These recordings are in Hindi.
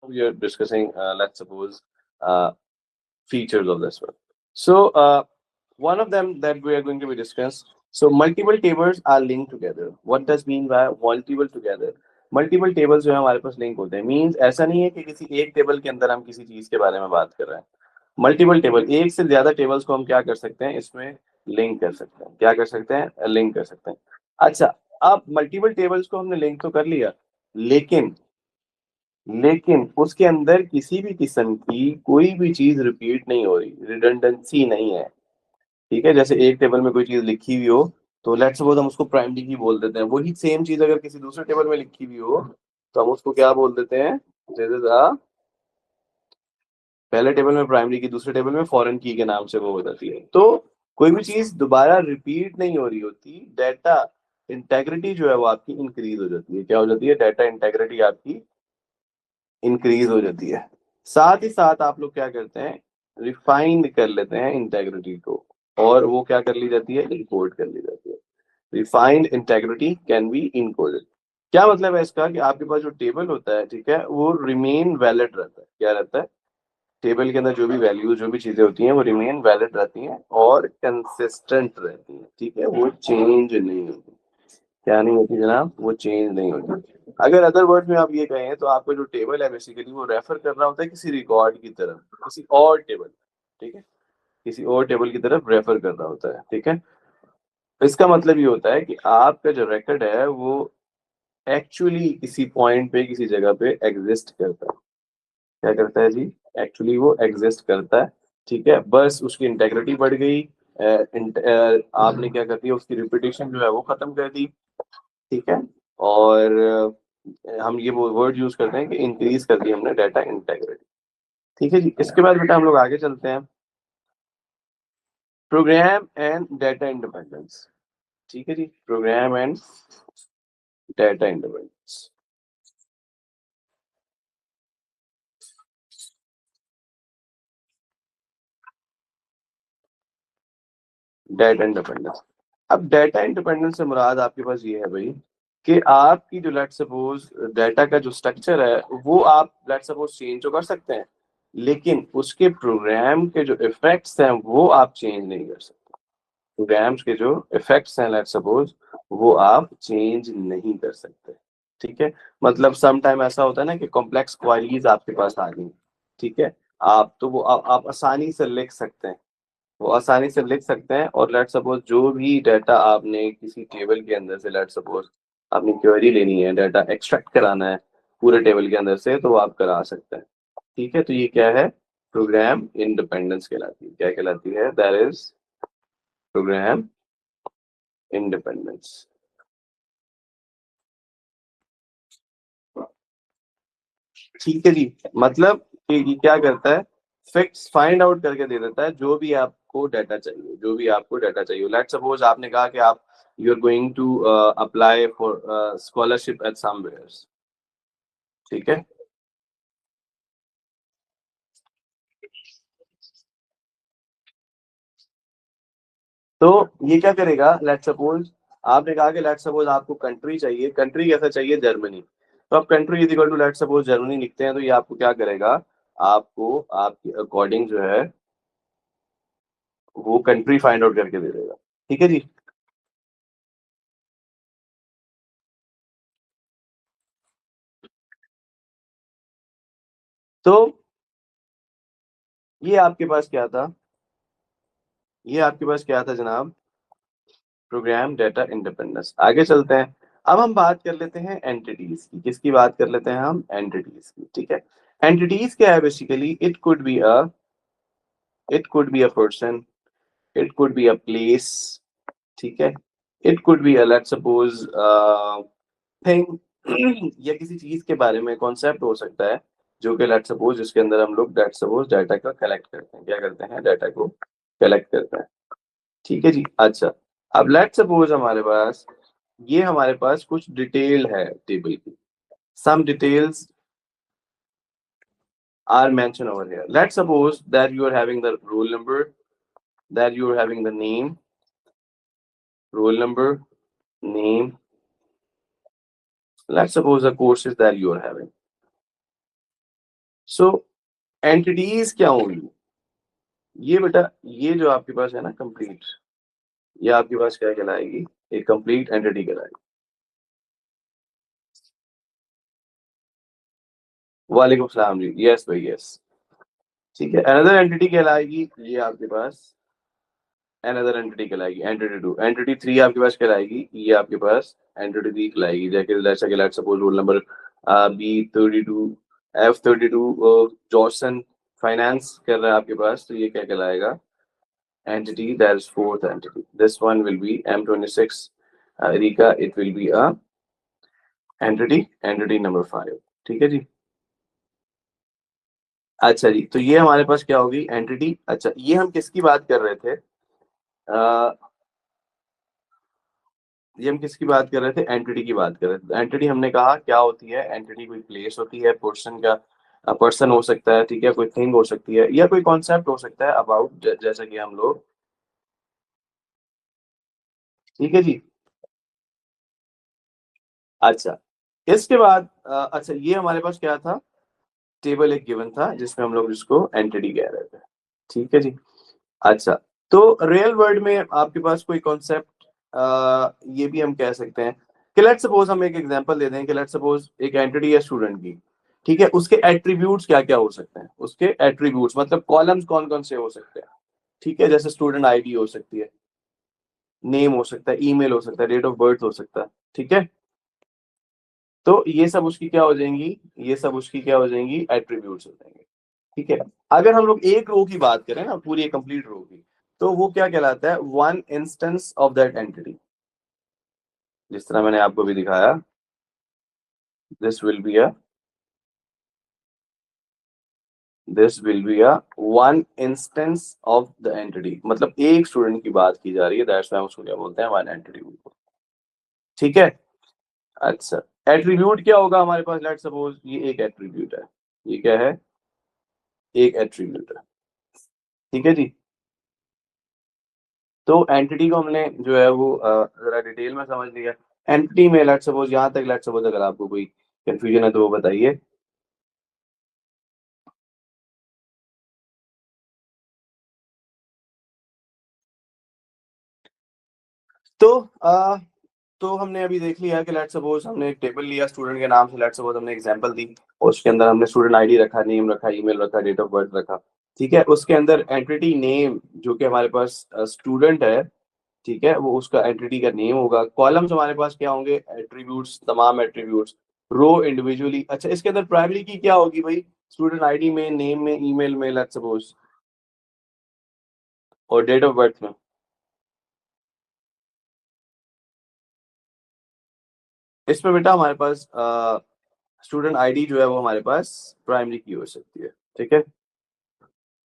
we are discussing, let's suppose, features of this one. So one of them that we are going to be discuss. So multiple tables are linked together. What does mean by multiple together? Multiple tables जो है हमारे पास लिंक होते हैं, मींस ऐसा नहीं है कि किसी एक टेबल के अंदर हम किसी चीज के बारे में बात कर रहे हैं। मल्टीपल टेबल, एक से ज्यादा टेबल्स को हम क्या कर सकते हैं, इसमें लिंक कर सकते हैं। क्या कर सकते हैं? लिंक कर सकते हैं। अच्छा, अब मल्टीपल टेबल्स को हमने लिंक तो कर लिया, लेकिन लेकिन उसके अंदर किसी भी किस्म की कोई भी चीज रिपीट नहीं हो रही, रिडंडेंसी नहीं है। ठीक है, जैसे एक टेबल में कोई चीज लिखी हुई हो तो लेट्स सपोज हम उसको प्राइमरी की बोल देते हैं, वही सेम चीज अगर किसी दूसरे टेबल में लिखी हुई हो तो हम उसको क्या बोल देते हैं? दिस इज अ, पहले टेबल में प्राइमरी की, दूसरे टेबल में फॉरेन की के नाम से वो हो जाती है। तो कोई भी चीज दोबारा रिपीट नहीं हो रही होती, डाटा इंटेग्रिटी जो है वो आपकी इंक्रीज हो जाती है। क्या हो जाती है? डाटा इंटेग्रिटी आपकी इंक्रीज हो जाती है। साथ ही साथ आप लोग क्या करते हैं, रिफाइंड कर लेते हैं इंटेग्रिटी को, और वो क्या कर ली जाती है? इनकोड कर ली जाती है। Refined integrity can be encoded. क्या मतलब है इसका? कि आपके पास जो टेबल होता है, ठीक है, वो रिमेन वैलिड रहता है। क्या रहता है? टेबल के अंदर जो भी वैल्यूज, जो भी चीजें होती हैं वो रिमेन वैलिड रहती हैं और कंसिस्टेंट रहती हैं। ठीक है, वो चेंज नहीं होती। क्या नहीं होती जनाब? वो चेंज नहीं होती। अगर अदर वर्ड में आप ये कहें तो आपका जो टेबल है बेसिकली वो रेफर कर रहा होता है किसी रिकॉर्ड की तरफ, किसी और टेबल। ठीक है, किसी और टेबल की तरफ रेफर कर रहा होता है। ठीक है, इसका मतलब ये होता है कि आपका जो रिकॉर्ड है वो एक्चुअली किसी पॉइंट पे, किसी जगह पे एग्जिस्ट करता है। क्या करता है जी? एक्चुअली वो एग्जिस्ट करता है। ठीक है, बस उसकी इंटेग्रिटी बढ़ गई। आपने क्या कर दिया? उसकी रिपीटेशन जो है वो खत्म कर दी। ठीक है, और हम ये वर्ड यूज करते हैं कि इंक्रीज कर दी हमने डाटा इंटेग्रिटी। ठीक है जी, इसके बाद बेटा हम लोग आगे चलते हैं, प्रोग्राम एंड डाटा इंडिपेंडेंस। ठीक है जी, program and data independence. Data independence. अब डाटा इंडिपेंडेंस से मुराद आपके पास ये है भाई कि आपकी जो लेट सपोज डाटा का जो स्ट्रक्चर है वो आप लेट सपोज चेंज तो कर सकते हैं, लेकिन उसके प्रोग्राम के जो इफेक्ट्स हैं वो आप चेंज नहीं कर सकते। प्रोग्राम्स के जो इफेक्ट्स हैं लेट सपोज वो आप चेंज नहीं कर सकते। ठीक है, मतलब सम टाइम ऐसा होता है ना कि कॉम्प्लेक्स क्वेरीज आपके पास आ गई। ठीक है, आप तो वो आप आसानी से लिख सकते हैं, वो आसानी से लिख सकते हैं। और लेट सपोज जो भी डाटा आपने किसी टेबल के अंदर से, लेट सपोज आपने क्वेरी लेनी है, डाटा एक्सट्रैक्ट कराना है पूरे टेबल के अंदर से, तो वो आप करा सकते हैं। ठीक है, तो ये क्या है? प्रोग्राम इंडिपेंडेंस कहलाती है। क्या कहलाती है? That is program independence. ठीक है जी, मतलब कि ये क्या करता है? फिक्स फाइंड आउट करके दे देता है जो भी आपको डाटा चाहिए, जो भी आपको डाटा चाहिए। लेट सपोज आपने कहा कि आप you are going to apply for scholarship at somewhere. ठीक है, तो ये क्या करेगा? लेट सपोज आपने कहा कि लेट सपोज आपको कंट्री चाहिए, कंट्री कैसा चाहिए? जर्मनी। तो आप country is equal to let suppose Germany लिखते हैं, तो ये आपको क्या करेगा? आपको आपके अकॉर्डिंग जो है वो कंट्री फाइंड आउट करके दे देगा। ठीक है जी, तो ये आपके पास क्या था? ये आपके पास क्या था जनाब? Program data independence. आगे चलते हैं, अब हम बात कर लेते हैं एंटिटीज की। किसकी बात कर लेते हैं हम? एंटिटीज की। ठीक है, एंटिटीज क्या है basically? It could be a person, it could be a place. ठीक है, it could be a let suppose thing या किसी चीज के बारे में कॉन्सेप्ट हो सकता है, जो कि लेट सपोज जिसके अंदर हम लोग लेट सपोज डाटा का कलेक्ट करते हैं। क्या करते हैं? डाटा को कलेक्ट करते हैं। ठीक है जी, अच्छा, अब लेट सपोज हमारे पास कुछ डिटेल है टेबल की। Some details are mention over here. Let suppose that you are having the roll number, that you are having the name, roll number, name, let suppose the courses that you are having. So entities क्या होंगी, ये बेटा ये जो आपके पास है ना कंप्लीट, ये आपके पास क्या कहलाएगी, एक कंप्लीट एंटिटी कहलाएगी। वालेकुम सलाम जी, यस भाई यस। ठीक है, अनदर एंटिटी कहलाएगी ये आपके पास, अनदर एंटिटी कहलाएगी एंटिटी टू। एंटिटी थ्री आपके पास कहलाएगी, ये आपके पास एंटिटी थ्री कहलाएगी। जैसे कि let's suppose roll number B32 F32 जॉर्सन फाइनेंस कर रहा है आपके पास, तो ये क्या कहलाएगा, entity, that is fourth entity. This one will be M26 Rika, it will be a entity number 5। ठीक है जी। अच्छा जी, तो ये हमारे पास क्या होगी एंटिटी। अच्छा, ये हम किसकी बात कर रहे थे, ये हम किसकी बात कर रहे थे, एंटिटी की बात कर रहे थे। एंटिटी हमने कहा क्या होती है, एंटिटी कोई प्लेस होती है, पर्सन का पर्सन हो सकता है, ठीक है, कोई थिंग हो सकती है, या कोई कॉन्सेप्ट हो सकता है अबाउट, जैसा कि हम लोग, ठीक है जी। अच्छा, इसके बाद अच्छा ये हमारे पास क्या था, टेबल एक गिवन था जिसमें हम लोग इसको एंटिटी कह रहे थे। ठीक है जी। अच्छा, तो रियल वर्ल्ड में आपके पास कोई कॉन्सेप्ट, ये भी हम कह सकते हैं कि लेट्स सपोज हम एक एग्जांपल दे दें कि लेट्स सपोज एक एंटिटी है स्टूडेंट की, ठीक है, उसके एट्रीब्यूट्स क्या क्या हो सकते हैं, उसके एट्रीब्यूट्स मतलब कॉलम्स कौन कौन से हो सकते हैं, ठीक है, जैसे स्टूडेंट आईडी हो सकती है, नेम हो सकता है, ईमेल हो सकता है, डेट ऑफ बर्थ हो सकता है, ठीक है। तो ये सब उसकी क्या हो जाएंगी, ये सब उसकी क्या हो जाएंगी, एट्रीब्यूट्स हो जाएंगे। ठीक है, अगर हम लोग एक रो की बात करें ना, पूरी कंप्लीट रो की, तो वो क्या कहलाता है, one instance of that entity. जिस तरह मैंने आपको भी दिखाया, this will be a this will be a one instance of the entity, मतलब एक स्टूडेंट की बात की जा रही है, दैट्स व्हाई हम उसको क्या बोलते हैं, वन एंटिटी। ठीक है। अच्छा, एट्रीब्यूट क्या होगा हमारे पास, लेट्स सपोज ये एक एट्रीब्यूट है, ये क्या है, एक एट्रीब्यूट है। ठीक है जी। तो एंटिटी को हमने जो है वो जरा डिटेल में समझ लिया। एंटिटी में लेट्स सपोज, यहाँ तक लेट्स सपोज अगर आपको कोई कंफ्यूजन है तो वो बताइए। तो तो हमने अभी देख लिया कि लेट्स सपोज हमने एक टेबल लिया स्टूडेंट के नाम से, लेट्स सपोज हमने एग्जांपल दी, और उसके अंदर हमने स्टूडेंट आईडी रखा, नेम रखा, ईमेल रखा, डेट ऑफ बर्थ रखा। ठीक है, उसके अंदर एंटिटी नेम जो कि हमारे पास स्टूडेंट है, ठीक है, वो उसका एंटिटी का नेम होगा। कॉलम्स हमारे पास क्या होंगे, एट्रीब्यूट्स, तमाम एट्रीब्यूट्स। रो इंडिविजुअली। अच्छा, इसके अंदर प्राइमरी की क्या होगी भाई, स्टूडेंट आईडी में, नेम में, ईमेल में, लेट्स सपोज, और डेट ऑफ बर्थ में। इसमें बेटा हमारे पास स्टूडेंट आईडी जो है वो हमारे पास प्राइमरी की हो सकती है। ठीक है।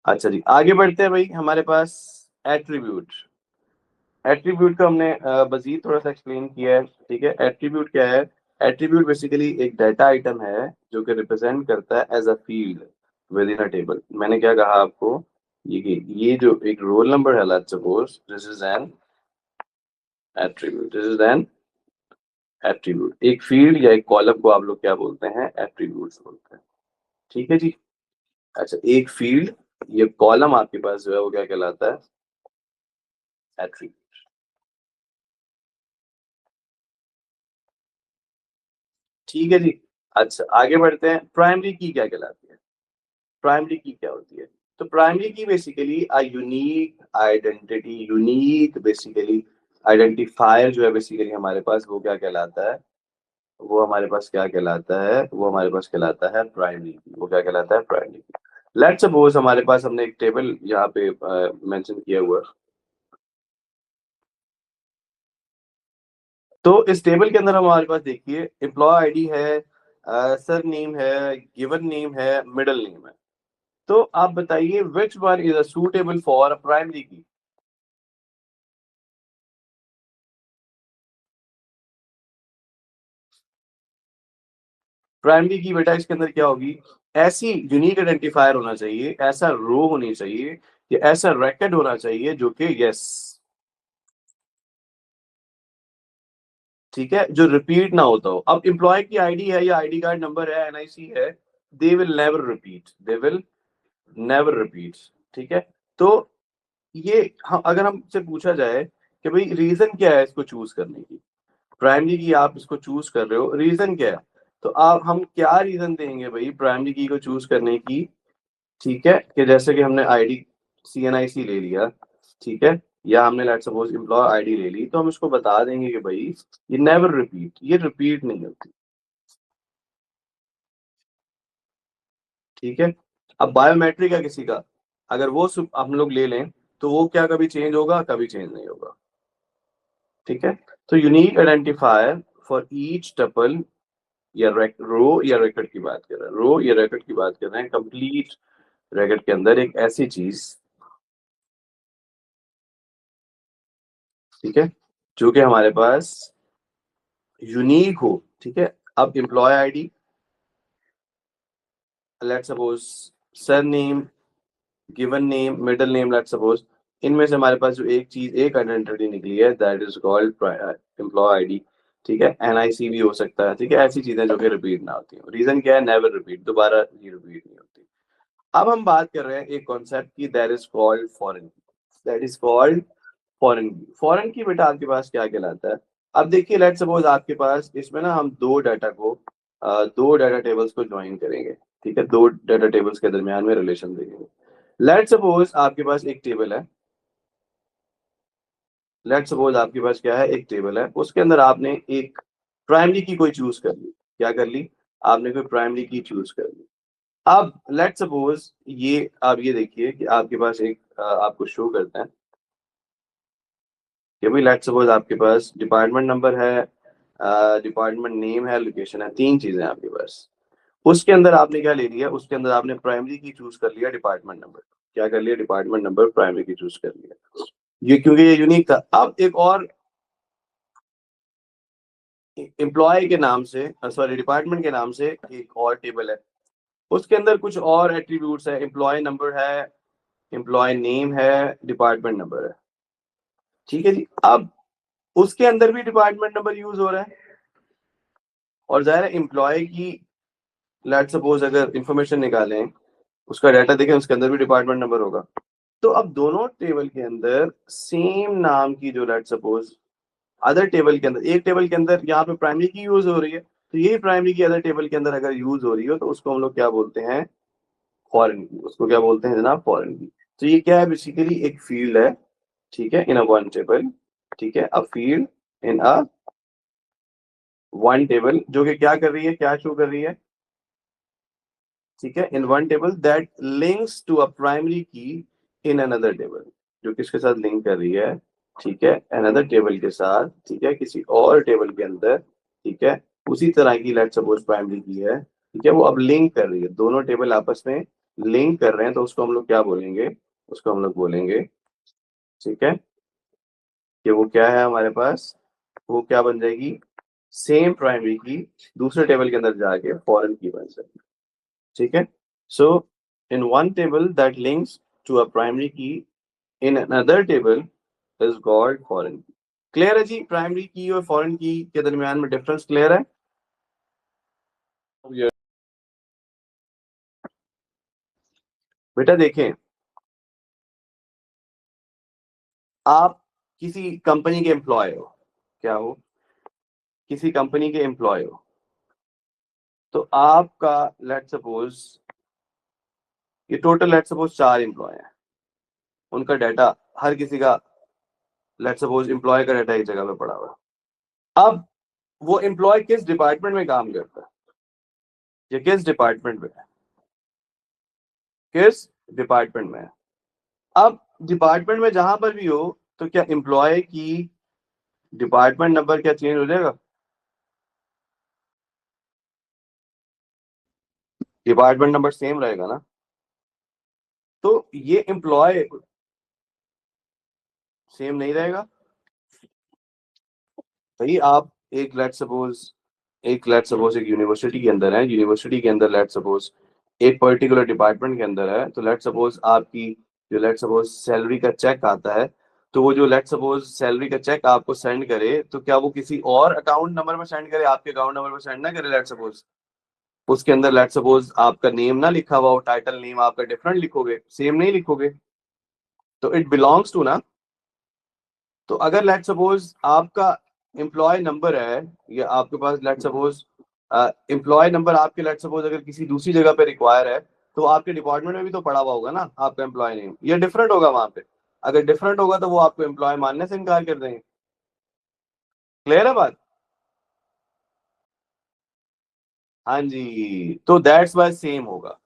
अच्छा जी, आगे बढ़ते हैं भाई, हमारे पास एट्रीब्यूट। एट्रीब्यूट का हमने मजीद थोड़ा सा एक्सप्लेन किया है। ठीक है, एट्रीब्यूट क्या है, एट्रीब्यूट बेसिकली एक डाटा आइटम है जो कि रिप्रेजेंट करता है as a field within a table. मैंने क्या कहा आपको, ये जो एक रोल नंबर है, let's suppose this is an attribute, this is an attribute. एक फील्ड या एक कॉलम को आप लोग क्या बोलते हैं, एट्रीब्यूट्स बोलते हैं। ठीक है जी। अच्छा, एक फील्ड, ये कॉलम आपके पास जो है वो क्या कहलाता है, एट्रीब्यूट। ठीक है जी। अच्छा, आगे बढ़ते हैं, प्राइमरी की क्या कहलाती है, प्राइमरी की क्या होती है। तो प्राइमरी की basically a unique identity, unique basically identifier जो है बेसिकली हमारे पास, वो क्या कहलाता है, वो हमारे पास क्या कहलाता है, वो हमारे पास कहलाता है प्राइमरी की। वो क्या कहलाता है, प्राइमरी की। लेट्स सपोज हमारे पास हमने एक टेबल यहाँ पे मेंशन किया हुआ है। तो इस टेबल के अंदर हमारे पास देखिए एम्प्लॉय आईडी है, सर नेम है, गिवन नेम है, मिडिल नेम है। तो आप बताइए विच one is suitable for a primary की। प्राइमरी की बेटा इसके अंदर क्या होगी, ऐसी यूनिक आइडेंटिफायर होना चाहिए, ऐसा रो होनी चाहिए, या ऐसा रिकॉर्ड होना चाहिए जो कि यस, ठीक है, जो रिपीट ना होता हो। अब एम्प्लॉय की आईडी है या आईडी कार्ड नंबर है, एनआईसी है, they will never repeat, they will never repeat. ठीक है, तो ये अगर हमसे पूछा जाए कि भाई रीजन क्या है इसको चूज करने की, प्राइमरी की आप इसको चूज कर रहे हो, रीजन क्या है, तो आप हम क्या रीजन देंगे भाई प्राइमरी की को चूज करने की। ठीक है, कि जैसे कि हमने आईडी CNIC ले लिया, ठीक है, या हमने लेट्स सपोज एम्प्लॉय आईडी ले ली, तो हम इसको बता देंगे कि भाई ये नेवर रिपीट, ये रिपीट नहीं होती। ठीक है, अब बायोमेट्रिक है किसी का, अगर वो हम लोग ले लें तो वो क्या कभी चेंज होगा, कभी चेंज नहीं होगा। ठीक है, तो unique identifier for each tuple या रो या रिकॉर्ड की बात कर रहे हैं, रो या रिकॉर्ड की बात कर रहे हैं, कंप्लीट रिकॉर्ड के अंदर एक ऐसी चीज, ठीक है, जो कि हमारे पास यूनिक हो। ठीक है, अब employee ID, let's suppose surname, given name, middle name, let's suppose, इनमें से हमारे पास जो एक चीज, एक आइडेंटिटी निकली है, that is called employee ID. ठीक है, NIC भी हो सकता है। ठीक है, ऐसी चीजें जो कि रिपीट ना होती हो, रीजन क्या है, नेवर रिपीट, दोबारा ये रिपीट नहीं होती। अब हम बात कर रहे हैं एक कॉन्सेप्ट की, that is called foreign, that is called foreign की। फॉरेन की बेटा आपके पास क्या कहलाता है, अब देखिए लेट्स सपोज आपके पास इसमें ना हम दो डाटा टेबल्स को ज्वाइन करेंगे। ठीक है, दो डाटा टेबल्स के दरमियान में रिलेशन देखेंगे। लेट्स सपोज आपके पास एक टेबल है, लेट्स सपोज आपके पास क्या है, एक टेबल है, उसके अंदर आपने एक प्राइमरी की कोई चूज कर ली, क्या कर ली, आपने कोई प्राइमरी की चूज कर ली। अब लेट्स सपोज ये आप ये देखिए कि आपके पास एक आपको शो करता है कि भाई लेट्स सपोज आपके पास डिपार्टमेंट नंबर है, डिपार्टमेंट नेम है, लोकेशन है, तीन चीजें हैं आपके पास। उसके अंदर आपने क्या ले लिया, उसके अंदर आपने प्राइमरी की चूज कर लिया डिपार्टमेंट नंबर, क्या कर लिया, डिपार्टमेंट नंबर प्राइमरी की चूज कर लिया, ये क्योंकि ये यूनिक था। अब एक और एम्प्लॉय के नाम से, सॉरी डिपार्टमेंट के नाम से एक और टेबल है, उसके अंदर कुछ और एट्रीब्यूट्स है, एम्प्लॉय नंबर है, एम्प्लॉय नेम है, डिपार्टमेंट नंबर है। ठीक है जी, अब उसके अंदर भी डिपार्टमेंट नंबर यूज हो रहा है, और जाहिर है एम्प्लॉय की लेट सपोज अगर इंफॉर्मेशन निकालें, उसका डाटा देखें, उसके अंदर भी डिपार्टमेंट नंबर होगा। तो अब दोनों टेबल के अंदर सेम नाम की जो लेट सपोज अदर टेबल के अंदर, एक टेबल के अंदर यहाँ पे प्राइमरी की यूज हो रही है, तो यही प्राइमरी की अदर टेबल के अंदर अगर यूज हो रही हो तो उसको हम लोग क्या बोलते हैं, फॉरेन की, उसको क्या बोलते हैं जनाब, फॉरेन की। तो ये क्या है, बेसिकली एक फील्ड है, ठीक है, इन अ वन टेबल, ठीक है, a field in a one table, जो कि क्या कर रही है, क्या शो कर रही है, ठीक है, in one table that links to a primary key in another table, जो किसके साथ लिंक कर रही है, ठीक है, अनदर टेबल के साथ, ठीक है, किसी और टेबल के अंदर, ठीक है, उसी तरह की लेट सपोज प्राइमरी की है, ठीक है, वो अब लिंक कर रही है, दोनों टेबल आपस में लिंक कर रहे हैं, तो उसको हम लोग क्या बोलेंगे, उसको हम लोग बोलेंगे, ठीक है, कि वो क्या है हमारे पास, वो क्या बन जाएगी, सेम प्राइमरी की दूसरे टेबल के अंदर जाके फॉरेन की बन जाएगी। ठीक है, so in one table that links to a primary key in another table is called foreign key. Clear है जी, प्राइमरी की और फॉरेन की के दरमियान में डिफरेंस क्लियर है। Yes. बेटा देखें, आप किसी कंपनी के एम्प्लॉय हो, क्या हो, किसी कंपनी के एम्प्लॉय हो, तो आपका लेट सपोज ये टोटल लेट सपोज चार एम्प्लॉय हैं, उनका डाटा हर किसी का लेट सपोज एम्प्लॉय का डाटा एक जगह पे पड़ा हुआ है। अब वो एम्प्लॉय किस डिपार्टमेंट में काम करता है, या किस डिपार्टमेंट में है, किस डिपार्टमेंट में है। अब डिपार्टमेंट में जहां पर भी हो, तो क्या एम्प्लॉय की डिपार्टमेंट नंबर क्या चेंज हो जाएगा, डिपार्टमेंट नंबर सेम रहेगा ना। तो ये एम्प्लॉय सेम नहीं रहेगा भाई। आप एक लेट सपोज एक यूनिवर्सिटी के अंदर है, यूनिवर्सिटी के अंदर लेट सपोज एक पर्टिकुलर डिपार्टमेंट के अंदर है, तो लेट सपोज आपकी जो लेट सपोज सैलरी का चेक आता है, तो वो जो लेट सपोज सैलरी का चेक आपको सेंड करे, तो क्या वो किसी और अकाउंट नंबर पर सेंड करे, आपके अकाउंट नंबर पर सेंड ना करे लेट सपोज। उसके अंदर लेट सपोज आपका नेम ना लिखा हुआ हो, टाइटल नेम आपका डिफरेंट लिखोगे, सेम नहीं लिखोगे, तो इट बिलोंग्स टू ना। तो अगर लेट सपोज आपका एम्प्लॉय नंबर है, या आपके पास लेट सपोज एम्प्लॉय नंबर आपके लेट सपोज अगर किसी दूसरी जगह पे रिक्वायर है, तो आपके डिपार्टमेंट में भी तो पड़ा हुआ होगा ना आपका एम्प्लॉय नेम, ये डिफरेंट होगा वहां पे। अगर डिफरेंट होगा तो वो आपको एम्प्लॉय मानने से इनकार कर देंगे। क्लियर है बात? हाँ जी, तो दैट्स वाई सेम होगा,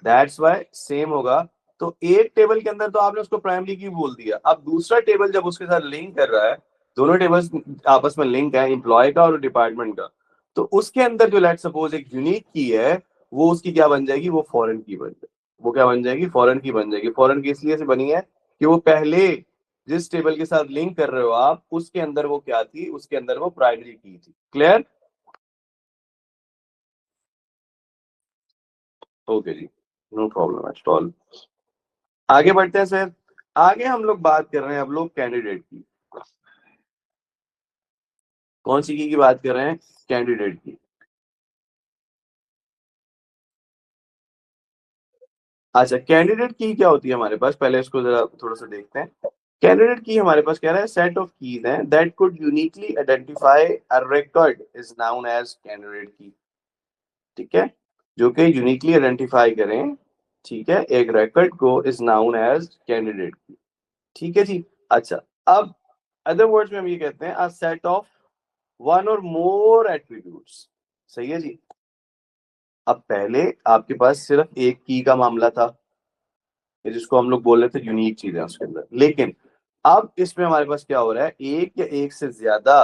दैट्स वाई सेम होगा। तो एक टेबल के अंदर तो आपने उसको प्राइमरी की बोल दिया, अब दूसरा टेबल जब उसके साथ लिंक कर रहा है, दोनों टेबल्स आपस में लिंक है, एम्प्लॉय का और डिपार्टमेंट का, तो उसके अंदर जो लेट सपोज एक यूनिक की है, वो उसकी क्या बन जाएगी, वो फॉरेन की बन जाएगी। वो क्या बन जाएगी, फॉरेन की बन जाएगी। फॉरेन की इसलिए से बनी है कि वो पहले जिस टेबल के साथ लिंक कर रहे हो आप, उसके अंदर वो क्या थी, उसके अंदर वो प्राइमरी की थी। क्लियर? ओके जी, नो प्रॉब्लम एट ऑल। आगे बढ़ते हैं सर। आगे हम लोग बात कर रहे हैं अब लोग कैंडिडेट की। कौन सी की बात कर रहे हैं, कैंडिडेट की। अच्छा, कैंडिडेट की क्या होती है हमारे पास, पहले इसको जरा थोड़ा सा देखते हैं। कैंडिडेट की हमारे पास कह रहा है सेट ऑफ कीज हैं that could uniquely identify a record is known as candidate key. ठीक है, जो कि यूनिकली आइडेंटिफाई करें, ठीक है, एक रिकॉर्ड को, is known as candidate key. ठीक है जी। अच्छा, अब अदर वर्ड्स में हम ये कहते हैं अ सेट ऑफ वन और मोर एट्रीब्यूट्स। सही है जी। अब पहले आपके पास सिर्फ एक की का मामला था, जिसको हम लोग बोल रहे थे यूनिक चीजें उसके अंदर, लेकिन अब इसमें हमारे पास क्या हो रहा है, एक या एक से ज्यादा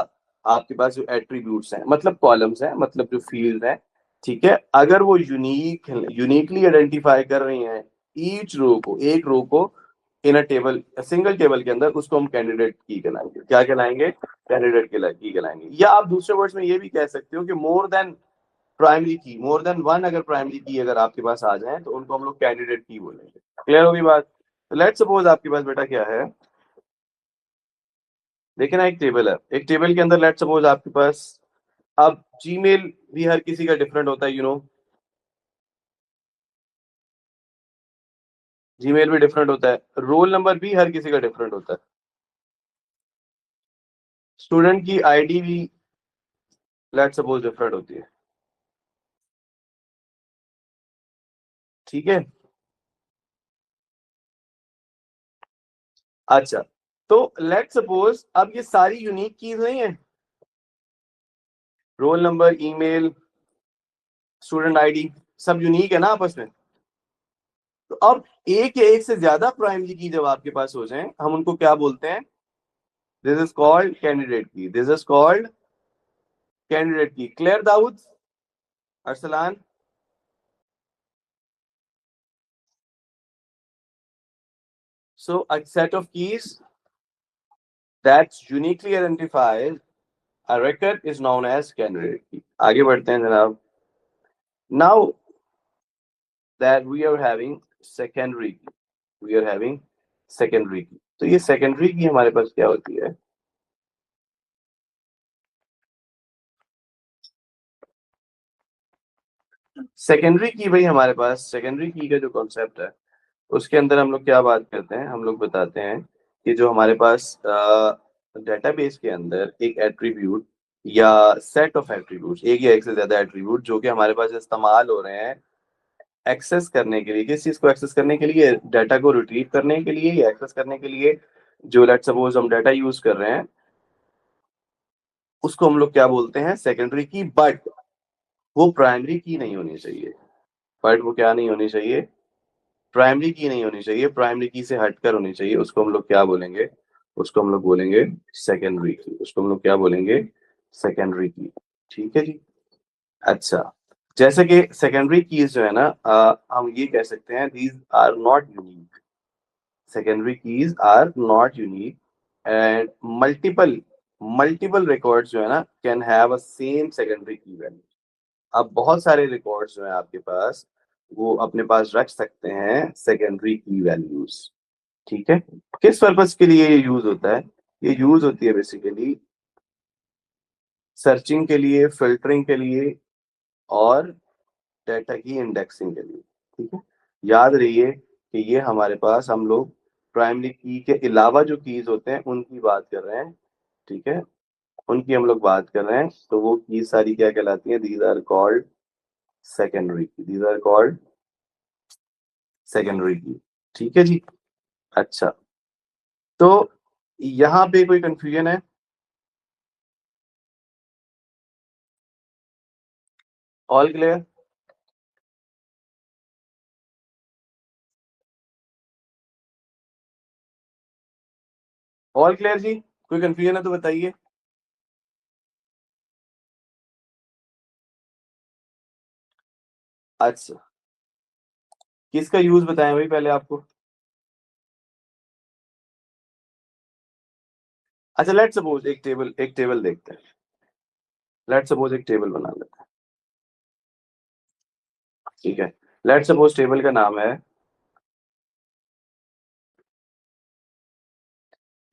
आपके पास जो एट्रीब्यूट्स हैं, मतलब कॉलम्स हैं, मतलब जो फील्ड हैं, ठीक है, अगर वो यूनिकली आइडेंटिफाई कर रही हैं ईच रो को, एक रो को, इन अ टेबल, सिंगल टेबल के अंदर, उसको हम कैंडिडेट की कहलाएंगे। क्या कहलाएंगे, कैंडिडेट की कहलाएंगे। या आप दूसरे वर्ड्स में ये भी कह सकते हो कि मोर देन प्राइमरी की, मोर देन वन अगर प्राइमरी की अगर आपके पास आ जाए, तो उनको हम लोग कैंडिडेट की बोलेंगे। क्लियर होगी बात? लेट सपोज आपके पास बेटा क्या है, देखिए ना, एक टेबल है, एक टेबल के अंदर लेट सपोज आपके पास, अब जीमेल भी हर किसी का डिफरेंट होता है, जीमेल भी डिफरेंट होता है, रोल नंबर भी हर किसी का डिफरेंट होता है, स्टूडेंट की आईडी भी लेट सपोज डिफरेंट होती है। ठीक है। अच्छा, तो लेट सपोज अब ये सारी यूनिक कीज नहीं है, roll number, email, student ID, सब यूनिक है ना आपस में। तो अब एक या एक से ज्यादा प्राइमरी की जब आपके पास हो जाए, हम उनको क्या बोलते हैं, this is called candidate key, this is called candidate key. Clear Dawood, Arsalan? So a set of keys that uniquely identifies a record is known as candidate key। आगे बढ़ते हैं जनाब। Now that we are having secondary key, we are having secondary key. तो ये सेकेंडरी की हमारे पास क्या होती है, सेकेंडरी की भाई, हमारे पास सेकेंडरी की का जो कॉन्सेप्ट है, उसके अंदर हम लोग क्या बात करते हैं, हम लोग बताते हैं कि जो हमारे पास डेटाबेस के अंदर एक एट्रीब्यूट या सेट ऑफ एट्रीब्यूट, एक या एक से ज्यादा एट्रीब्यूट जो कि हमारे पास इस्तेमाल हो रहे हैं एक्सेस करने के लिए, किस चीज को एक्सेस करने के लिए, डाटा को रिट्रीव करने के लिए या एक्सेस करने के लिए, जो लेट सपोज हम डाटा यूज कर रहे हैं, उसको हम लोग क्या बोलते हैं, सेकेंडरी की। बट वो प्राइमरी की नहीं होनी चाहिए, बट वो क्या नहीं होनी चाहिए, प्राइमरी की नहीं होनी चाहिए, प्राइमरी की से हटकर होनी चाहिए। उसको हम लोग क्या बोलेंगे, उसको हम लोग बोलेंगे सेकेंडरी की, उसको हम लोग क्या बोलेंगे, सेकेंडरी की। ठीक है जी। अच्छा, जैसे कि सेकेंडरी कीज जो है ना, हम ये कह सकते हैं these are not unique, secondary keys are not unique, and multiple multiple records जो है ना can have a same secondary key value. अब बहुत सारे रिकॉर्ड्स जो है आपके पास, वो अपने पास रख सकते हैं सेकेंडरी की वैल्यूज। ठीक है। किस पर्पस के लिए ये यूज होता है, ये यूज होती है बेसिकली सर्चिंग के लिए, फिल्टरिंग के लिए, और डाटा की इंडेक्सिंग के लिए। ठीक है, याद रहिए कि ये हमारे पास हम लोग प्राइमरी की के अलावा जो कीज होते हैं उनकी बात कर रहे हैं। ठीक है, उनकी हम लोग बात कर रहे हैं, तो वो की सारी क्या कहलाती हैं? दीज आर कॉल्ड सेकेंडरी की। दीज आर कॉल्ड सेकेंडरी की। ठीक है जी। अच्छा, तो यहाँ पे कोई कंफ्यूजन है? All clear? ऑल क्लियर जी? कोई कंफ्यूजन है तो बताइए। अच्छा, किसका यूज बताएं भाई पहले आपको? अच्छा, लेट सपोज एक टेबल देखते हैं। लेट सपोज एक टेबल बना लेते हैं। ठीक है, लेट सपोज टेबल का नाम है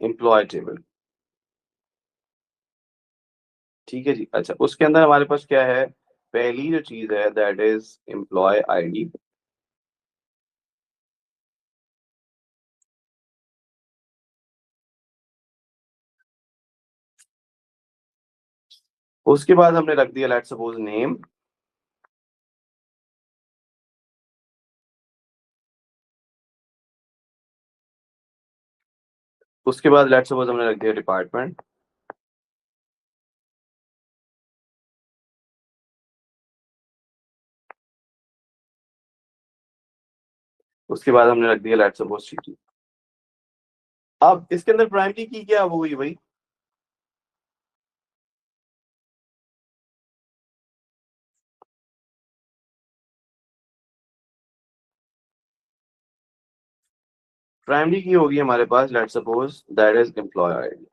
एम्प्लॉय टेबल। ठीक है जी। अच्छा, उसके अंदर हमारे पास क्या है? पहली जो चीज है दैट इज एम्प्लॉय आईडी। उसके बाद हमने रख दिया लेट सपोज नेम। उसके बाद लेट सपोज हमने रख दिया डिपार्टमेंट। उसके बाद हमने रख दिया लेट सपोज सिटी। अब इसके अंदर प्राइमरी की क्या हो गई भाई? प्राइमरी की होगी हमारे पास let suppose that is employee ID.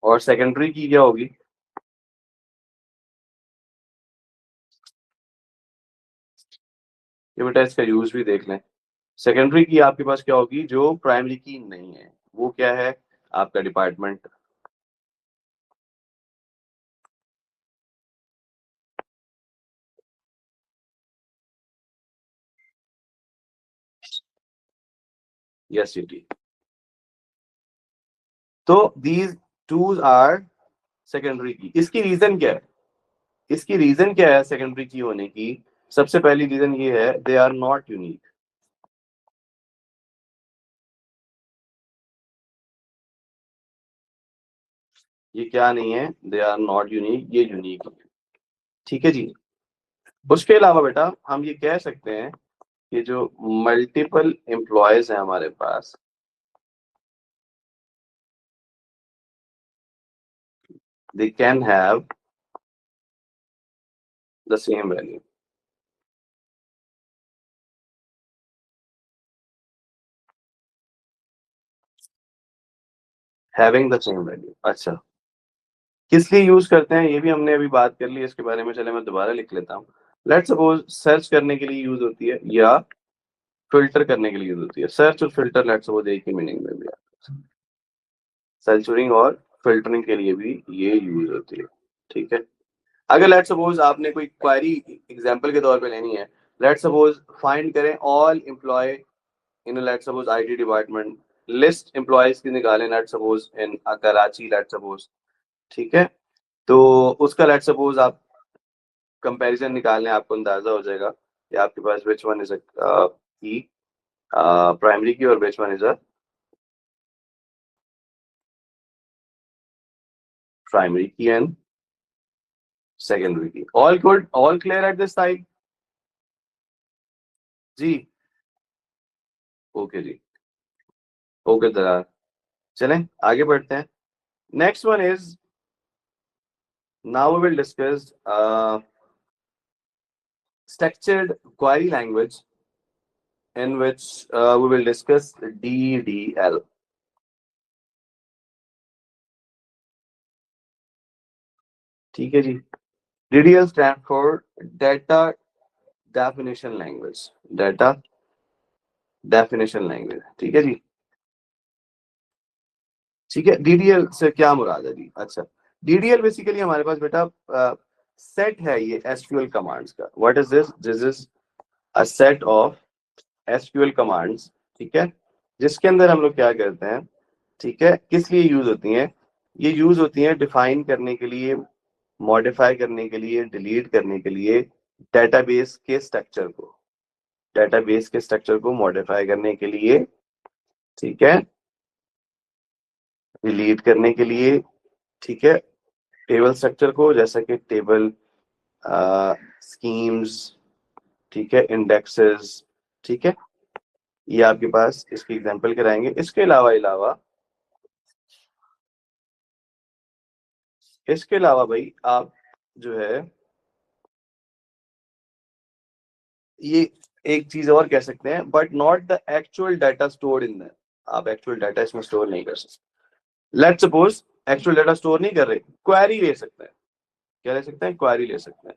और सेकेंडरी की क्या होगी? ये बेटा इसका यूज भी देख लें। सेकेंडरी की आपके पास क्या होगी जो प्राइमरी की नहीं है? वो क्या है? आपका डिपार्टमेंट। या सिटी। तो दीज टूज आर सेकेंडरी की। इसकी रीजन क्या है? इसकी रीजन क्या है सेकेंडरी की होने की? सबसे पहली रीजन ये है दे आर नॉट यूनिक। ये क्या नहीं है? दे आर नॉट यूनिक, ये यूनिक है। ठीक है जी। उसके अलावा बेटा हम ये कह सकते हैं कि जो मल्टीपल एम्प्लॉयज हैं हमारे पास, they can have the same value. Having the same value. अच्छा, किस लिए यूज करते हैं ये भी हमने अभी बात कर ली इसके बारे में। चले मैं दोबारा लिख लेता हूँ। लेट सपोज सर्च करने के लिए यूज होती है या फिल्टर करने के लिए यूज होती है। सर्च और फिल्टर लेट सपोज एक ही मीनिंग में भी है। सर्चरिंग और फिल्टरिंग के लिए भी ये यूज होती है। ठीक है, अगर लेट सपोज आपने कोई क्वारी एग्जांपल के तौर पे लेनी है, लेट सपोज फाइंड करें all employee in let suppose IT department. List employees की निकालें let suppose in Karachi let suppose. ठीक है, तो उसका लेट सपोज आप कंपैरिजन निकालने, आपको अंदाजा हो जाएगा कि आपके पास which one is key primary key और which one is a primary key and secondary key. All good, all clear at this side जी? ओके जी। ओके जरा, चलें आगे बढ़ते हैं। Next one is, now we will discuss structured query language in which we will discuss DDL. ठीक है जी। DDL stand for data definition language। data definition language। ठीक है जी। ठीक है, DDL से क्या मुराद है जी? अच्छा, DDL बेसिकली हमारे पास बेटा सेट है ये एसक्यूएल कमांड्स का। What is this? This is a set of SQL commands, ठीक है, जिसके अंदर हम लोग क्या करते हैं, ठीक है, किस लिए यूज होती हैं? ये यूज होती हैं डिफाइन करने के लिए, मॉडिफाई करने के लिए, डिलीट करने के लिए डेटाबेस के स्ट्रक्चर को, डेटाबेस के स्ट्रक्चर को मॉडिफाई करने के लिए, ठीक है, डिलीट करने के लिए, ठीक है, टेबल स्ट्रक्चर को, जैसा कि टेबल स्कीम्स, ठीक है, इंडेक्सेस, ठीक है, ये आपके पास इसकी एग्जांपल कराएंगे। इसके अलावा भाई आप जो है ये एक चीज और कह सकते हैं, but not the actual data stored in that. आप एक्चुअल डाटा इसमें स्टोर नहीं कर सकते। Let's suppose actual data store नहीं कर रहे, क्वेरी ले सकते हैं। क्या ले सकते हैं? क्वेरी ले सकते हैं।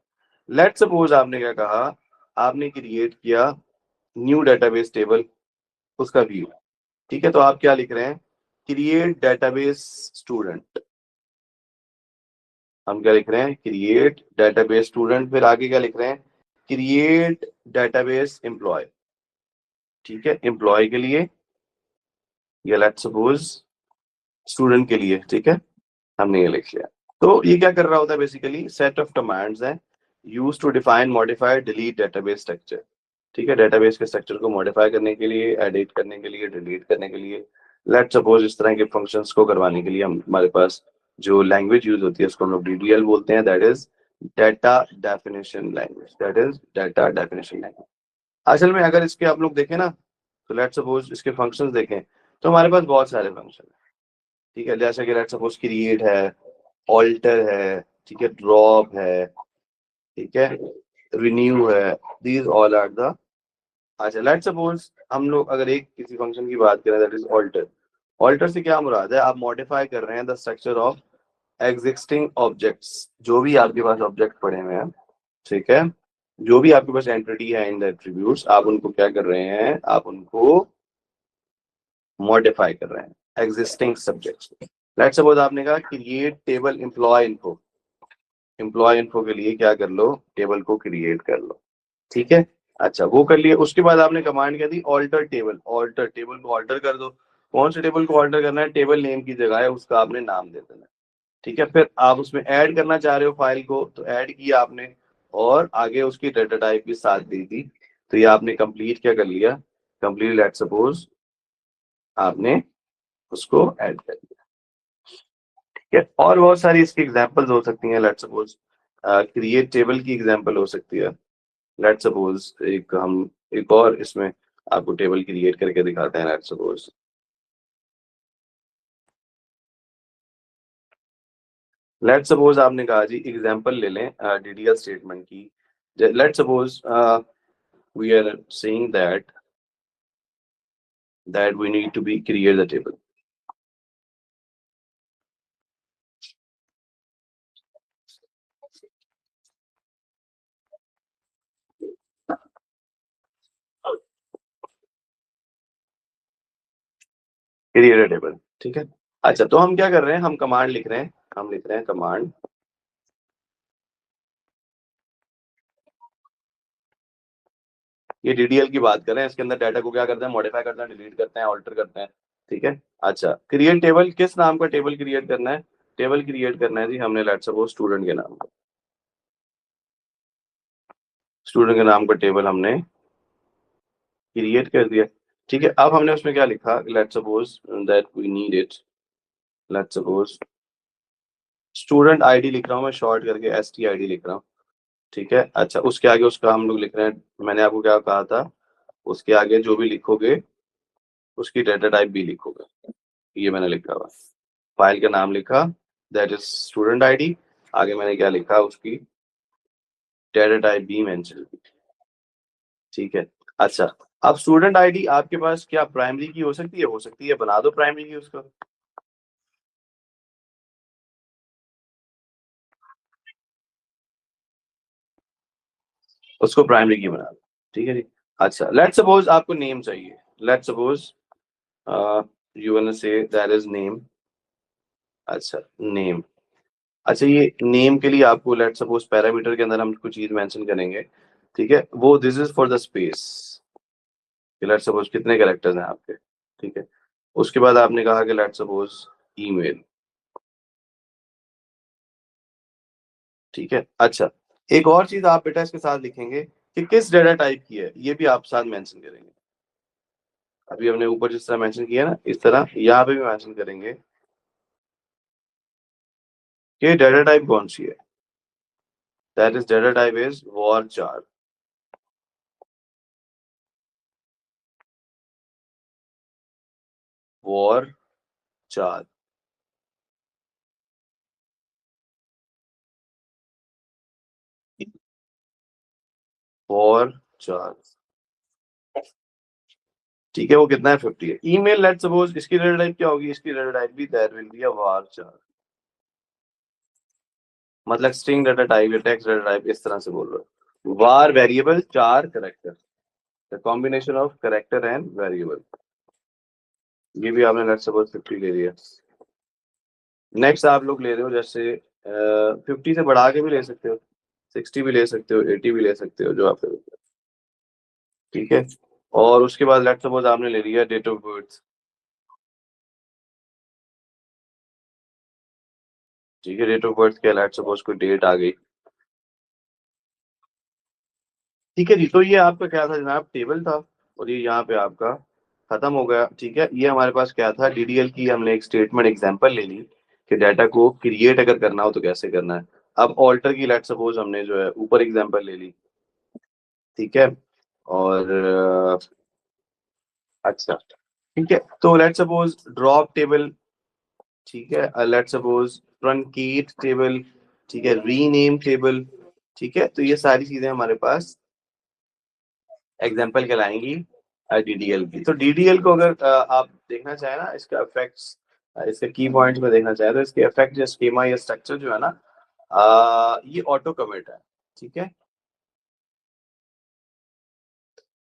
लेट्स सपोज आपने क्या कहा, आपने क्रिएट किया न्यू डेटाबेस टेबल, उसका व्यू, ठीक है, तो आप क्या लिख रहे हैं? Create database student. हम क्या लिख रहे हैं? Create database student. फिर आगे क्या लिख रहे हैं? क्रिएट डेटाबेस एम्प्लॉय, ठीक है, एम्प्लॉय के लिए, या लेट्स सपोज स्टूडेंट के लिए, ठीक है, हमने ये लिख लिया। तो ये क्या कर रहा होता है? बेसिकली सेट ऑफ कमांड्स हैं use to define, modify, delete database structure, ठीक है, डेटाबेस के स्ट्रक्चर को मॉडिफाई करने के लिए, एडिट करने के लिए, डिलीट करने के लिए। लेट्स सपोज इस तरह के फंक्शंस को करवाने के लिए हम हमारे पास जो लैंग्वेज यूज होती है उसको हम लोग डीडीएल बोलते हैं, that is data definition language, that is data definition language. असल में अगर इसके आप लोग देखें ना, तो लेट्स सपोज इसके फंक्शंस देखें, तो हमारे पास बहुत सारे फंक्शन है, ठीक है, जैसे कि लेट्स सपोज क्रिएट है, ऑल्टर है, ठीक है, ड्रॉप है, ठीक है, रिन्यू है, दीज ऑल आर द। अच्छा, लेट्स सपोज हम लोग अगर एक किसी फंक्शन की बात करें, दैट इज ऑल्टर। ऑल्टर से क्या मुराद है? आप मॉडिफाई कर रहे हैं the structure of existing objects, जो भी आपके पास ऑब्जेक्ट पड़े हुए हैं, ठीक है, जो भी आपके पास एंटिटी है इन द एट्रीब्यूट्स, आप उनको क्या कर रहे हैं? आप उनको मॉडिफाई कर रहे हैं एग्जिस्टिंग सब्जेक्ट्स। लेट्स सपोज आपने कहा create table employee info, employee info के लिए क्या कर लो? टेबल को क्रिएट कर लो, ठीक है। अच्छा, वो कर लिए। उसके बाद आपने कमांड क्या दी? ऑल्टर टेबल, ऑल्टर टेबल को ऑल्टर कर दो। कौन से टेबल को ऑल्टर करना है? टेबल नेम की जगह है उसका आपने नाम दे देना है, ठीक है। फिर आप उसमें ऐड करना चाह रहे हो फाइल को, तो ऐड किया आपने, और आगे उसकी डाटा टाइप भी साथ दी थी, तो ये आपने कंप्लीट क्या कर लिया? कंप्लीट, लेट सपोज आपने उसको ऐड कर दिया, ठीक है। और बहुत सारी इसकी एग्जांपल्स हो सकती हैं। लेट सपोज क्रिएट टेबल की एग्जांपल हो सकती है। लेट सपोज एक और इसमें आपको टेबल क्रिएट करके दिखाते हैं। लेट सपोज आपने कहा जी एग्जांपल ले लें डीडीएल स्टेटमेंट की। Let suppose we are saying that we need to be create the table. Create a table, ठीक है। अच्छा, तो हम क्या कर रहे हैं? हम कमांड लिख रहे हैं, हम लिख रहे हैं कमांड, ये डीडीएल की बात कर रहे हैं। इसके अंदर डाटा को क्या करते हैं? मॉडिफाई करते हैं, डिलीट करते हैं, ऑल्टर करते हैं, ठीक है। अच्छा, क्रिएट टेबल, किस नाम का टेबल क्रिएट करना है? टेबल क्रिएट करना है जी हमने लेट सपोज स्टूडेंट के नाम का, स्टूडेंट के नाम का टेबल हमने क्रिएट कर दिया, ठीक है। अब हमने उसमें क्या लिखा? Let suppose that we need it, let suppose student ID लिख रहा हूँ मैं, शॉर्ट करके STID लिख रहा हूँ, ठीक है। अच्छा, उसके आगे उसका हम लोग लिख रहे हैं, मैंने आपको क्या कहा था? उसके आगे जो भी लिखोगे उसकी डाटा टाइप भी लिखोगे, ये मैंने लिखा हुआ। फाइल का नाम लिखा, दैट इज स्टूडेंट आईडी। आगे मैंने क्या लिखा? उसकी डाटा टाइप भी मेंशन, ठीक है। अच्छा, अब स्टूडेंट आईडी आपके पास क्या प्राइमरी की हो सकती है? हो सकती है, बना दो प्राइमरी की उसका, उसको प्राइमरी की बना दो, ठीक है जी। अच्छा, लेट सपोज आपको नेम चाहिए। Let suppose you want to say that is name. अच्छा, नेम, अच्छा, ये नेम के लिए आपको लेट सपोज पैरामीटर के अंदर हम कुछ चीज मेंशन करेंगे, ठीक है, वो this is for the space, let suppose कितने कैरेक्टर्स हैं आपके, ठीक है। उसके बाद आपने कहा कि लेट सपोज ईमेल, ठीक है। अच्छा, एक और चीज आप बेटा इसके साथ लिखेंगे कि किस डेटा टाइप की है, ये भी आप साथ मेंशन करेंगे। अभी हमने ऊपर जिस तरह मेंशन किया ना, इस तरह यहाँ पे भी मेंशन करेंगे कि डेटा टाइप कौन सी है। That is data type is var 4। Var 4, var 4, ठीक है। वो कितना है, 50 है। ईमेल लेट सपोज इसकी डेटा टाइप क्या होगी, इसकी डेटा टाइप भी that will be a var 4, मतलब स्ट्रिंग डेटा टाइप या टेक्स्ट डेटा टाइप, इस तरह से बोल रहे हो। Var variable 4 character, the combination of character and variable, ये भी आपने लेट सपोज 50 ले लिया। नेक्स्ट आप लोग ले रहे हो जैसे 50 से बढ़ा के भी ले सकते हो, 60 भी ले सकते हो, 80 भी ले सकते हो, जो आप करोगे, ठीक है। और उसके बाद लेट सपोज आपने ले लिया डेट ऑफ बर्थ, ठीक है। डेट ऑफ बर्थ क्या, लेट सपोज कोई डेट आ गई, ठीक है जी। तो ये आपका क्या था जनाब, टेबल था, और ये यहाँ पे आपका खत्म हो गया, ठीक है। ये हमारे पास क्या था, डीडीएल की हमने एक स्टेटमेंट एग्जांपल ले ली कि डाटा को क्रिएट अगर करना हो तो कैसे करना है। अब ऑल्टर की लेट सपोज हमने जो है ऊपर एग्जांपल ले ली, ठीक है। और अच्छा, ठीक है। तो लेट सपोज ड्रॉप टेबल, ठीक है। लेट सपोज ट्रंकेट टेबल, ठीक है। रीनेम टेबल, ठीक है। तो ये सारी चीजें हमारे पास एग्जाम्पल कहलाएंगी डीडीएल की। तो डीडीएल को अगर आप देखना चाहें ना, इसका इफेक्ट्स, इसके की पॉइंट्स में देखना चाहें तो इसके इफेक्ट या स्कीमा या स्ट्रक्चर जो है ना, ये ऑटो कमिट है, ठीक है।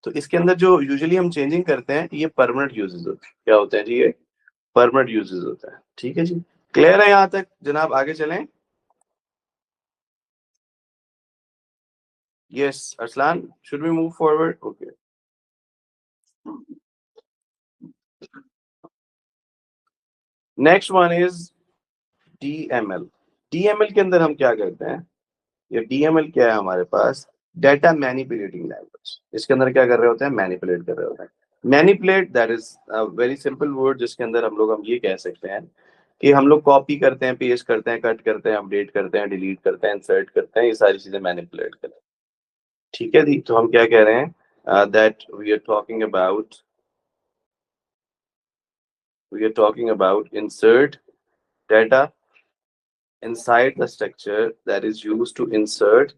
तो इसके अंदर जो यूजुअली हम चेंजिंग करते हैं ये परमानेंट यूजेस होते हैं। क्या होते हैं जी, ये परमानेंट यूजेस होता है, ठीक है जी। क्लियर है यहाँ तक जनाब, आगे चलें। Yes Arsalan, should we move forward, okay. Next one is DML. DML के अंदर हम क्या करते हैं, ये डीएमएल क्या है हमारे पास, डेटा मैनिपुलेटिंग लैंग्वेज। इसके अंदर क्या कर रहे होते हैं, मैनिपुलेट कर रहे होते हैं। Manipulate that is very simple word, जिसके अंदर हम ये कह सकते हैं कि हम लोग कॉपी करते हैं, पेस्ट करते हैं, कट करते हैं, अपडेट करते हैं, डिलीट करते हैं, इंसर्ट करते हैं, ये सारी चीजें मैनिपुलेट करते हैं, ठीक है जी। तो हम क्या कह रहे हैं, that we are talking about insert data inside the structure that is used to insert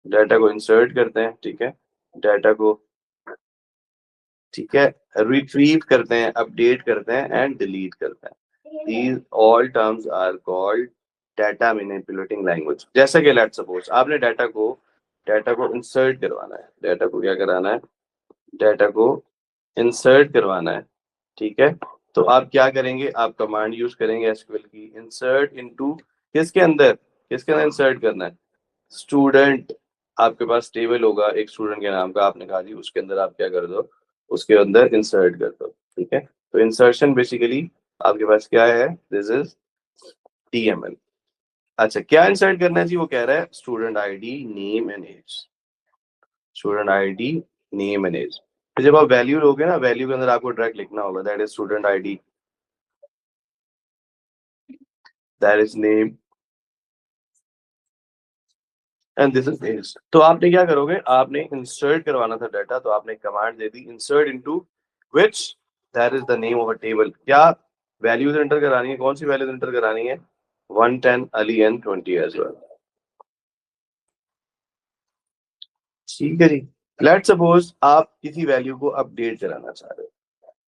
data को इंसर्ट करते हैं, ठीक है। डाटा को, ठीक है, रिट्रीव करते हैं, अपडेट करते हैं एंड डिलीट करते हैं। These all terms are called data manipulating language. जैसे कि लेट सपोज आपने डाटा को इंसर्ट करवाना है, डाटा को क्या कराना है, डाटा को इंसर्ट करवाना है, ठीक है। तो आप क्या करेंगे, आप कमांड यूज करेंगे एसक्यूएल की, इंसर्ट इनटू, किसके अंदर इंसर्ट करना है, स्टूडेंट। आपके पास टेबल होगा एक स्टूडेंट के नाम का, आपने कहा जी उसके अंदर आप क्या कर दो, उसके अंदर इंसर्ट कर दो, ठीक है। तो इंसर्शन बेसिकली आपके पास क्या है, दिस इज टीएमएल। अच्छा, क्या इंसर्ट करना है जी, वो कह रहा है student ID name and age, student ID name and age. तो जब आप वैल्यू लोगे ना, वैल्यू के अंदर आपको डायरेक्ट लिखना होगा that is student ID, that is name and this is age. तो आपने क्या करोगे, आपने इंसर्ट करवाना था डाटा, तो आपने command they the insert into which, that is the name of a table. क्या वैल्यूज एंटर करानी है, कौन सी वैल्यूज एंटर करानी है, 110 अली एंड 20 एज वेल, ठीक है जी। लेट सपोज आप किसी वैल्यू को अपडेट कराना चाह रहे हो,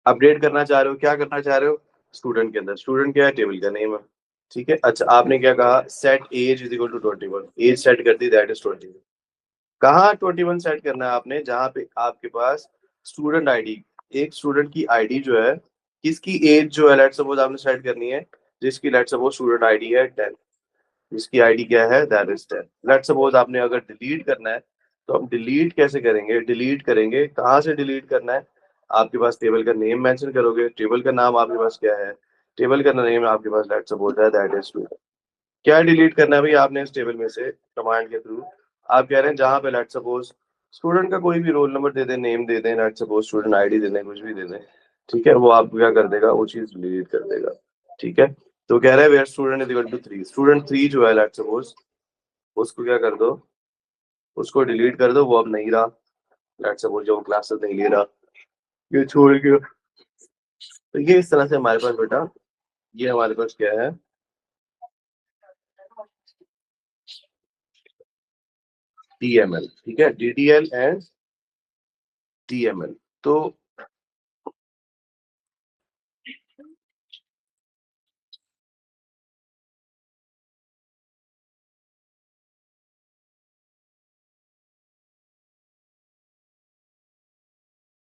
अपडेट करना चाह रहे हो, क्या करना चाह रहे हो, स्टूडेंट के अंदर, स्टूडेंट क्या है, टेबल का नेम है, ठीक है। अच्छा, आपने क्या कहा, set age is equal to 21, age set कर दी, दैट इज 20। कहाँ 21 सेट करना है आपने, जहां पे आपके पास स्टूडेंट आईडी, एक स्टूडेंट की आईडी जो है किसकी एज जो है लेट सपोज आपने सेट करनी है, जिसकी लेट सपोज स्टूडेंट आईडी है 10, जिसकी आईडी क्या है दैट इज 10। लेट सपोज आपने अगर डिलीट करना है तो हम डिलीट कैसे करेंगे, डिलीट करेंगे कहाँ से डिलीट करना है, आपके पास टेबल का नेम मेंशन करोगे, टेबल का नाम आपके पास क्या है, टेबल का नेम आपके पास लेट सपोज है दैट इज 2। क्या डिलीट करना है भाई आपने इस टेबल में से कमांड के थ्रू, आप कह रहे हैं जहां पे लेट सपोज स्टूडेंट का कोई भी रोल नंबर दे दें, नेम दे दें, लेट सपोज स्टूडेंट आईडी दे दें, कुछ भी दे दें, ठीक है, वो आपको क्या कर देगा, वो चीज डिलीट कर देगा। ठीक है, तो कह रहे हैं where student is equal to 3, student 3 जो है लेट सपोज उसको क्या कर दो, उसको डिलीट कर दो, वो अब नहीं रहा, लेट सपोज जो क्लासेस नहीं ले रहा, ये छोड़ के। तो ये इस तरह से हमारे पास बेटा, ये हमारे पास क्या है, DML, ठीक है, DDL एंड DML। तो